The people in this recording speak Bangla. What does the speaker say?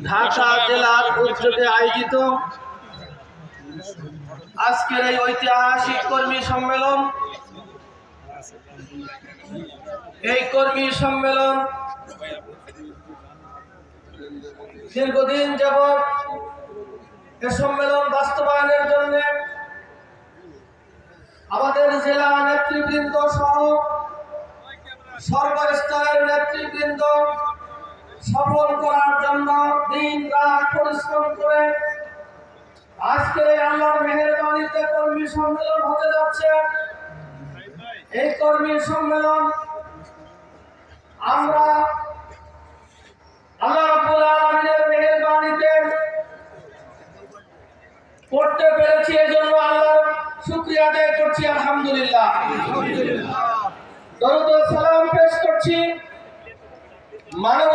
ঢাকা জেলার উদ্যোগে আয়োজিত আজকের এই ঐতিহাসিক কর্মী সম্মেলন। এই কর্মী সম্মেলন দীর্ঘদিন যাবৎ এই সম্মেলন বাস্তবায়নের জন্য আমাদের জেলা নেতৃবৃন্দ সহ সর্বস্তরের নেতৃবৃন্দ সফল করার জন্য দিন রাত পরিশ্রম করে আজকে আল্লাহর মেহেরবানিতে কর্মী সম্মেলন হতে যাচ্ছে। এই কর্মী সম্মেলন আমরা আল্লাহ রাব্বুল আলামিনের মেহেরবানিতে করতে পেরেছি, এজন্য আল্লাহর শুকরিয়া আদায় করছি। আলহামদুলিল্লাহ। দরুদ ও সালাম পেশ করছি মানব